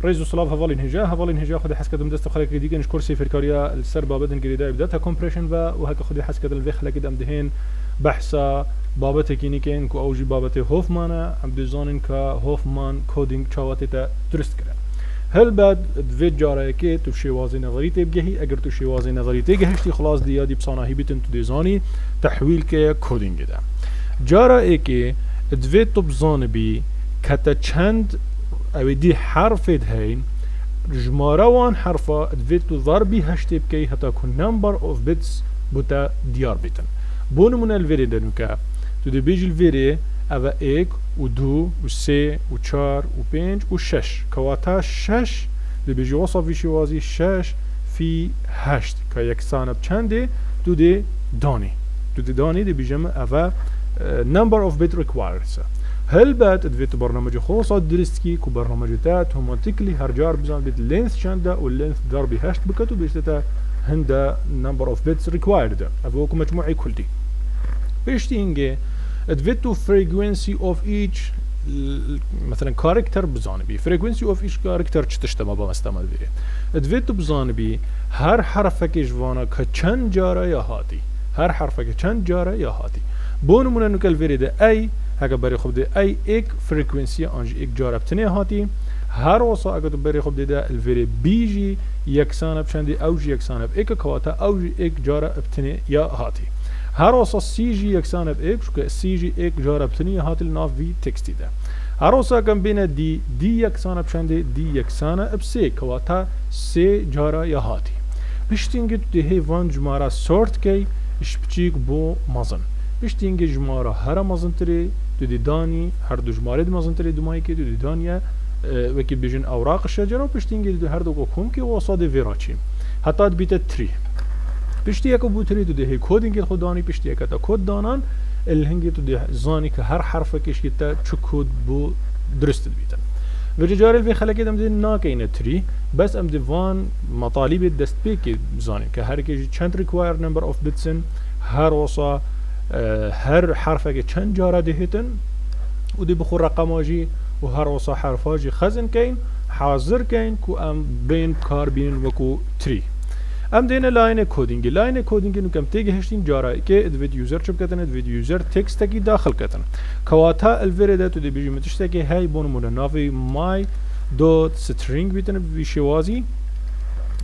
رئيس الصلاب هفالين هجا خد حس كدم دست خلك ديجن كرسي في الكاريا السر بابدن قريدا بداتها كومبريشن وهكا خد حس كدم في خلك دم دهين بحثا بابت كيني كين كو اوجي بابت هوفمان ام ديزاين كا هوفمان كودينج چاواتتا درست كره هل بعد دوید جاره که تو شوازی نظری تبگهی اگر تو شوازی نظری تگهشتی خلاص دیادی بصناهی بیتن تو دیزانی تحویل که کدینگ ده جاره که دوید تو بزان بی کتا چند او دی حرف هین جماره وان حرفا دوید تو ضربی هشتی بکی حتی کن نمبر of bits بوتا دیار بیتن بونمون الوری دنو که تو دی بیج الوری او ایک و دو و سه و چار و پنج و شش کواتا شش دی بیجی وصفی شوازی شش فی هشت که یکسانه بچنده تو دی دانی دی بیجم او number of bit required هل بعد ادویت برنامج خاصة درست کی که برنامج تا اوتوماتیکلی هر جار بزن بیت لینث چنده و لینث ضربی هشت بکت و بیشتر هنده number of bits required او که مجموعی کلی بیشتر اینگه ادویت تو frequency of each مثلا كاركتر بزانبي frequency of each character چتشتما با استعمال بیره ادویت تو بزانبي هر حرفه که جوانا که چند جاره یا هاتی هر حرفه که چند جاره یا هاتی بونمونه نکل ویریده ای هکا بری خوب ده ای ایک فريكوينسي آنج ایک جاره بتنه هاتی هر وصا اگه تو بری خوب ده الویری بیجی یکسانه بچندی اوجی یکسانه ایک کواتا اوجی ایک جاره بتنه یا هاتی هر وصا سی جی یکسانه ایک شو سی جی ایک جاره بتنه هاتی ناف وی تکستی ده هر وصا کم بینه دی یکسانه بچندی دی یکسانه بسی کواتا سی جاره یا هاتی بشتینگی تو ده هیوان جماره سورت کی اشپچیک بو مازن بشتینگی جماره هر مازن تری تو دی دانی هر دو جماره دی مازن تری دومایی که تو دی دانیه وکی بیجن اوراق الشجره و بشتینگی دو هر دو کم که وصاد ویراچیم حتی بیت تری بشتی یک بو تری تو دی کدینگ خود دانی بشتی یک تا کد دانان الهنگی تو دی زانی که هر حرف کش تا چه کد بو درست بیتن و جاری الفی خلقی دم دی ناکینه تری بس ام دی وان مطالب دست پی که زانی که هر کی چند require number of bits هر وصا هر حرفه که چند جاره دهیتن و دی بخور رقماجی و هر وصا حرفاجی خزن کین حاضر کین کو ام بین کار بین وکو تری ام دینه لاین کودینگ نو کم تیگه هشتین جاره که ادوید یوزر چپ کتن ادوید یوزر تکست کی داخل کتن کواتا الوریده تو دی بیجی متشته که هی بونمونه ناوی مای دوت سترینگ بیتن بیشوازی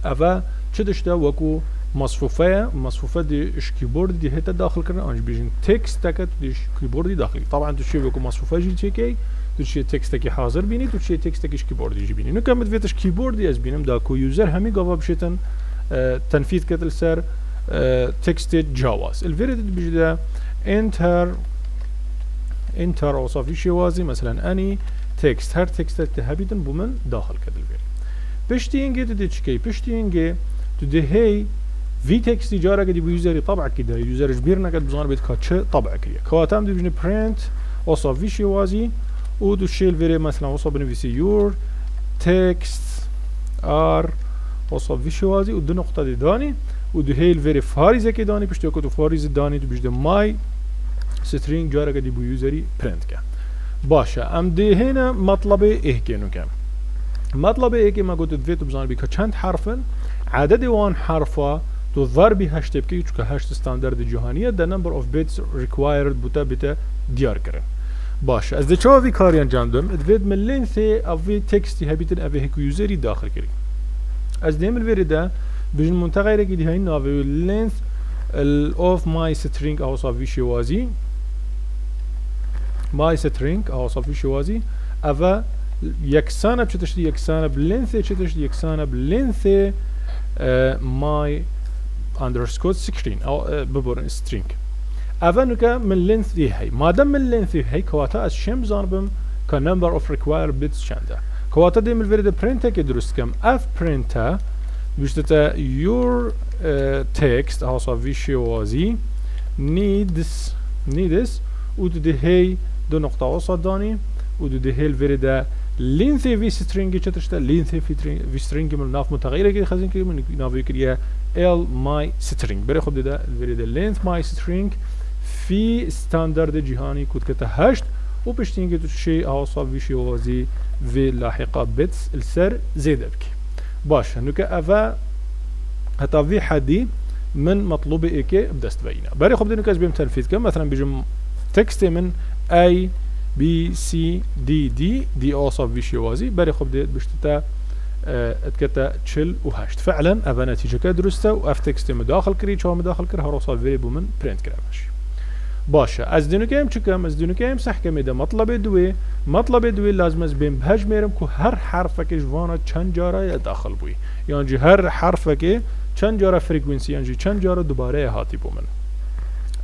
اوه چه دشته وکو مصفوفه دي كيبورد دي هتا داخل كرنا انج بيجن تكست تاكت دي كيبورد دي داخل طبعا تو شي بكو مصفوفه جي تشيكي تو شي تكست كي حاضر بيني تو شي تكست كي كيبورد يجي بيني نو كم فيتش كيبورد يز بينم داكو يوزر همي قوا بشتن تنفيذ كتل سر تكست جاواز الفيريد بيجي ده انتر اوصافي شي وازي مثلا اني تكست هر تكست تهبيدن بومن داخل كتل فيري بشتينجي دي تشكي بشتينجي تو دي هي في تكست جاره كدي بيوزر طبع كده يوزر كبير نقد بزار بيت كاتش طبع كده كواتام دي بجن برنت وصف في شي وازي ودو شيل فيري مثلا وصف بنفسي يور تكست ار وصف في شي وازي ودو نقطه دي داني ودو هيل فيري فاريزه كده داني بشتو كتو فاريز داني دو بجد ماي سترينج جاره كدي بيوزري برنت كده باشا ام دي هنا مطلبه ايه كانو كام مطلبه ايه ما قلت فيتو بزار بي كچند حرفن عدد وان حرفا تو ضربی هشت بکی چون هشت استاندارد جهانیه the number of bits required بوده دیار کرد باشه از دچار وی کاری انجام دادم ادوید من لینث اوی تکستی هبیتن اوی هک یوزری داخل کردیم از دیم الوریده بیشتر منتقلی که دیهای ناوی لینث of my string اوصافی شوازی my string اوصافی شوازی اوه یکسانه بچتشتی یکسانه بلینث چتشتی یکسانه بلینث my underscore screen او ببرن string اول که من لینث دی هی مادام من لینث هی کواتا از شم زانبم که number of required bits چنده کواتا دیم الورد پرینت که درست کم اف پرینت بیشتر your text also visualize needs و دی هی دو نقطه وسط دانی و دی هی الورد لینث وی string چترشته لینث وی string من ناف متغیره که خزین که من ناوی کریه ال مای string برای خود دیده الورد لینث مای string فی استاندارد جهانی کود که تا هشت و پشتینگی تو شی آسا ویشوازی في لاحقة بيتس السر زيادة بكي باش هنوك أفا هتا في حدي من مطلوب إيكي بدست بينا بري خب دي نوكاز بيم تنفيذ كم مثلا بيجم تكست من A B C D D أوصف في شوازي بري خب دي بشتتا اتكتا تشل وهاشت فعلا أفا نتيجة كدرسته وأف تكست مداخل كري شو مداخل كر هروصا فيريبل من برنت كرامش باشا از دينو كام چكم از دينو كام صح كم ده مطلب دوي لازم از بين بهج ميرم كو هر حرفك جوانا چند جارا داخل بوي يعني جي هر حرفك چند جارا فريكوينسي يعني جي چند جارا دوباره هاتي بو من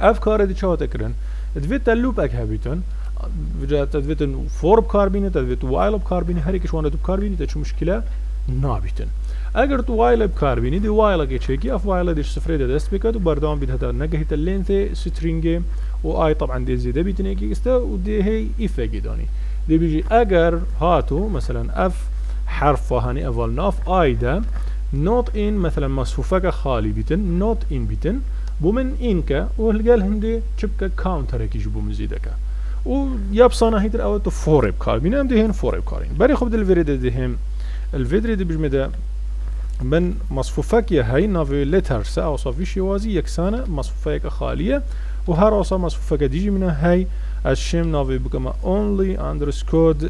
افكار دي چاوت اكرن ادويت لوب اك هابيتن وجات ادويت فور بكاربينه ادويت وايل بكاربينه هر كيش وانا بكاربينه تشو مشكله نابيتن اگر تو وايل بكاربينه دي وايل اك تشيكي اف وايل دي صفر ده دست بكد وبردان بيد هذا نجهت اللينث سترينج واي طبعا دي زياده بيتنيكي استا ودي هي افجداني دي بيجي اگر هاتو مثلا اف حرف هاني اول ناف اي ده نوت ان مثلا مصفوفه خالي بيتن نوت ان بيتن بومن انكا وهلقال هندي تشبكه كاونتر كي جبو مزيدك ويابصانا هيدر او تو فور بكاربين ام دي هن فور بكارين بري خد الفيريد دي هم الفيدري دي بجمده من مصفوفك يا هاي نافي لتر سا او صافي شوازي يكسانه مصفوفه خاليه وهر اوصا مصفوفه ديجي منها هاي الشم نافي بكما only underscored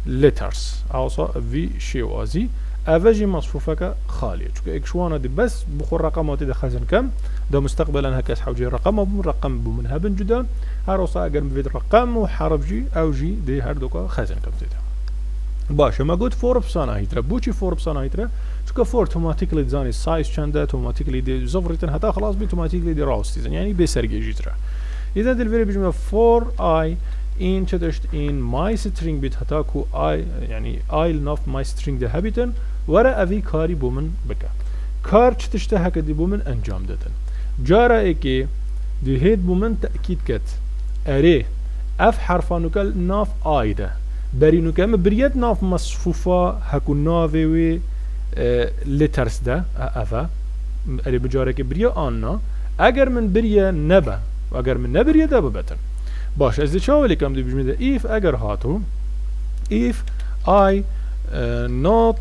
letters اوصا في شوازي افجي مصفوفك خاليه چونك اكشوانا دي بس بخور رقمات دي خزن كم ده مستقبلا هكاس حوجي رقم رقم بمنها بن جدا هر اوصا اگر مفيد رقم وحرف جي او جي دي هر دوكا خزن كم تيدا باشه ما قلت فور بسانا هيترا بوچي فور بسانا هيترا چونك فور اوتوماتيكلي زاني سايز چنده اوتوماتيكلي دي زفرتن هتا خلاص بي اوتوماتيكلي دي راوستيزن يعني بسرگي جيترا اذا دي الفيري بجمع فور اي in چتشت in my string بيت هتا كو I يعني I ناف my string ده هبيتن ورا أفي كاري بومن بكا كار چتشت هكا دي بومن انجام دادن جارا ايكي دي هيد بومن تأكيد كت اري اف حرفانوكال ناف I ده برينوكا مبريد ناف مصفوفة هكو نافي لترس ده افا اري بجارا كي بريا آنا اگر من بريا نبا واگر من نبريا ده ببتن باش از چاولی کم دی بجمیده if اگر هاتو if I not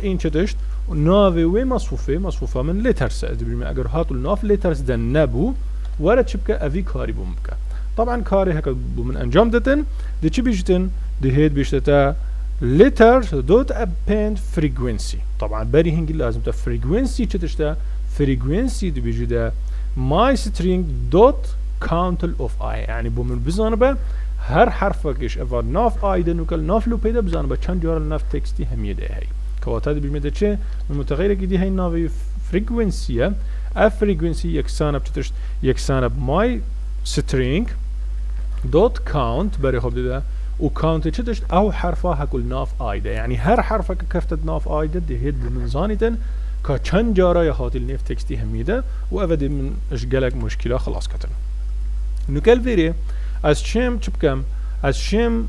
in چتشت ناوی و مصفوفه من لیترس از دی بجمیده اگر هاتو ناف لیترس ده نبو ورد چبکه اوی کاری بوم بکه طبعا کاری هکا بومن انجام دتن دی چی بیشتن دی هید بیشتتا letters dot append frequency طبعا بری هنگی لازم تا frequency چتشتا frequency دی بیجیده my string dot count of I يعني بومن بزانبه هر حرفكش افا ناف I دنوكل ناف لو بيدا بزانبه چند جار ناف تكستي هميه ده هي كواتا دي بيمده چه المتغيره دي هي ناف فريكوينسي اف فريكوينسي يكسانه بتشت يكسانه my string dot count بري خب ده و count چتشت او حرفه هكل ناف I ده يعني هر حرفك كفتت ناف I ده دي هيد بومن زانيتن كا چند جارا يهات الناف تكستي هميه ده و افا من اشغلك مشكله خلاص كتن نوكال فيري از شم چبكم از شم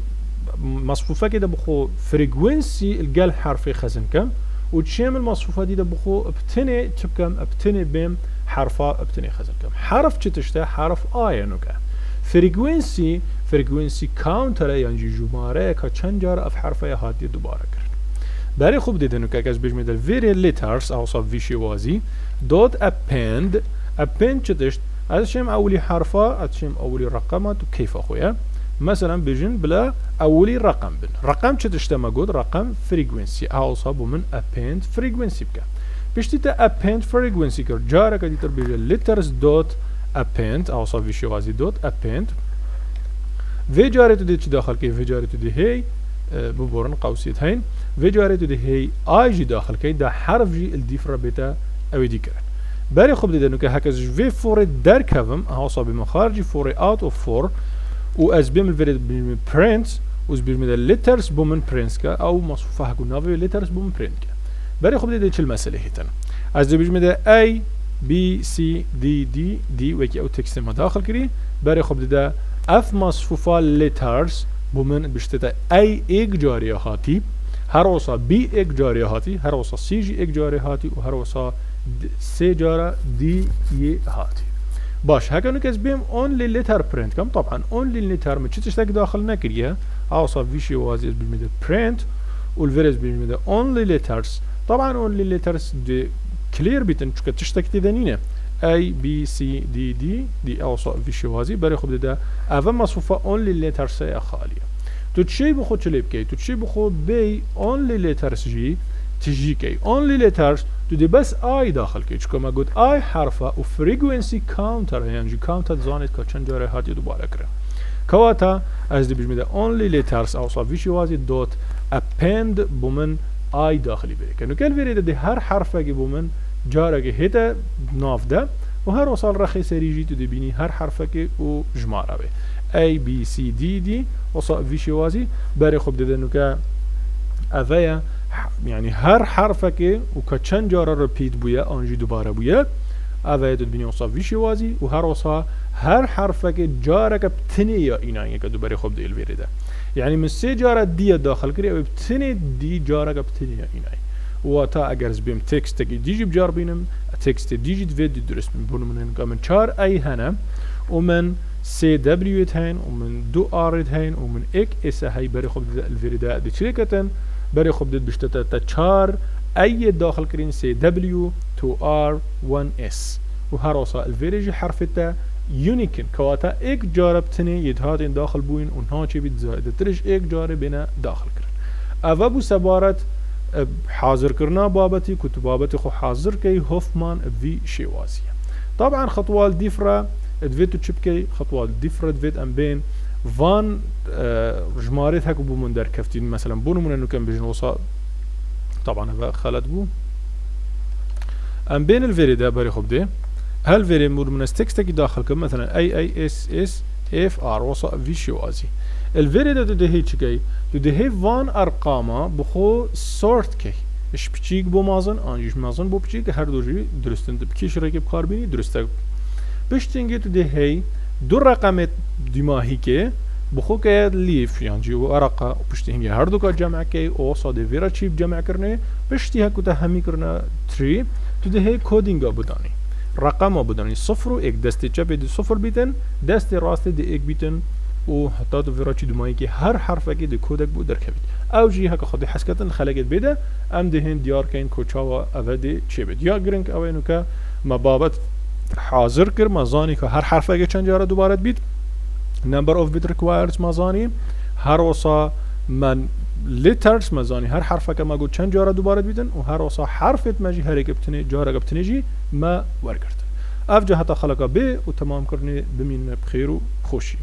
مصفوفه كده بخو فريكوينسي الجل حرفي خزن كم وتشم المصفوفه دي بخو ابتني چبكم ابتني بهم حرفا ابتني خزن كم حرف چتشته حرف آي نوكا فريكوينسي كاونتر يعني جماره کا چند جار اف حرفه هاتي دوباره کرد برای خوب دیدن نوكا از بجمید الفيري ليترز او صف فيشي وازي دوت append چتشت از شم اولی حرفا از شم اولی رقمات و كيف اخويا مثلا بيجن بلا اولي رقم بن رقم چه تشتما قد رقم فريكوينسي اوصابو من append فريكوينسي بك بيشتي تا append فريكوينسي كر جارة كديتر بيجن letters دوت append اوصاب فيشي غازي دوت append في جارة دي چه داخل كي في جارة دي هي ببورن قوسيت هين في جارة دي هي اي جي داخل كي دا حرف جي الديفرا بيتا اوي دي كرن برای خوب دیدن که هکس جوی فور در کفم هاوصا بمخارجی فور اوت of فور و از بیم الفرد بیم print و از بیم letters بومن print که او مصفوفه هکو ناوی letters بومن print که برای خوب دیدن چه المسئله هیتن از دی بیم A B C D D وکی او تکست ما داخل کری برای خوب دیدن اف مصفوفه letters بومن بشتتا A ایک جاری هاتی هر وصا B ایک جاری هاتی هر وصا C جی ایک جاری هاتی و هر وصا سه جارة دي هاتي باش هكا نكز بيم only letter print كم طبعا only letter ما تشتاك داخل نكريها اوصا في شوازي بالمدى print والفيرز بالمدى only letters. طبعا only letters دي كلير بيتن شو كتشتك تذنينه A B C D D دي اوصا في شوازي بري خب ده اول مصفوفة only letters يا خالية. تشي بخو تشليب كي تشي بخو بي only letters جي تجي كي only letters تدي بس I داخل كي شكو ما قلت I حرفة و frequency counter يعني جي counter زانت كچن جاره هاتي دوباره كره كواتا از دي بجمده only letters اوصا في شوازي دوت append بومن I داخلي بري كنو كل فريده دي هر حرفه جي بومن جاره كي هيتا ناف ده و هر وصال رخي سريجي تدي بيني هر حرفه كي و جماره به A B C D D وصا في شوازي بري خب ده نوكا اویا يعني هر حرفه که و کچن جاره رپیت بویا آنجی دوباره بویا اویا دو بینی وصا ویشی وازی و هر وصا هر حرفه که جاره که بتنی یا اینایی که دوباره خوب دیل ویریده يعني من سه جاره دی داخل کری او بتنی دی جاره که بتنی یا اینایی و تا اگر زبیم تکست که دیجی بجار بینم تکست دیجی دوید درست بونم من انگا من 4 ای هنم و من سي دبليو هين ومن دو ار هين ومن اك اس هي بري خب الفيريدا دي شركتن بري خب دي بشتتا تشار اي داخل كرين سي دبليو تو ار 1 اس وهروسا الفيريجي حرفتا يونيكن كواتا اك جاربتني يدهاتين داخل بوين ونها چي بيت زائد ترش اك جاري بنا داخل كرن اوه بو سبارت حاضر کرنا بابتي كتو بابتي خو حاضر كي هوفمان في شوازية طبعا خطوال ديفرا ادفيتو تشبكي خطوات ديفرا ادفيت ام بين فان جماريت هكو بو من در كفتين مثلا بونو من انو كان بجن وصا طبعا هذا خالد بو ام بين الفيري ده بري خب ده هالفيري مور من استكستكي داخل كم مثلا اي اس اس اف ار وصا في شوازي الفيري ده ده هي چكي ده هي فان ارقاما بخو سورت كي اش بچيك بو مازن انجيش مازن بو بچيك هر دوجي درستن بكيش ركب كاربيني درسته بشتنگی تو ده هی دو رقم دماغی که بخو که لیف يعني جو ورقه بشتنگی هر دو کا جمع که او صاد ویرا چیپ جمع کرنه بشتی ها کتا همی کرنه 3 تو ده هی کودینگا بدانی رقم بدانی 0 و 1 دست چپ دی 0 بیتن دست راست دی 1 بیتن و حتی تو ویرا چی دماغی که هر حرفه که دی کودک بود در کبید او جی ها که خودی حسکتن خلقت بیده ام دهن دیار کین کوچا و اودی چی بید یا گرنگ او اینو که مبابت حاضر کر مزانی که هر حرفه که چند جاره دوباره بید number of bit required مزانی هر وصا من letters مزانی هر حرفه که ما گو چند جاره دوباره بیدن و هر وصا حرفت مجی هر یک بتنی جاره بتنی جی ما ورگرد اف جهت خلقا به و تمام کرنی بمین بخیر و خوشی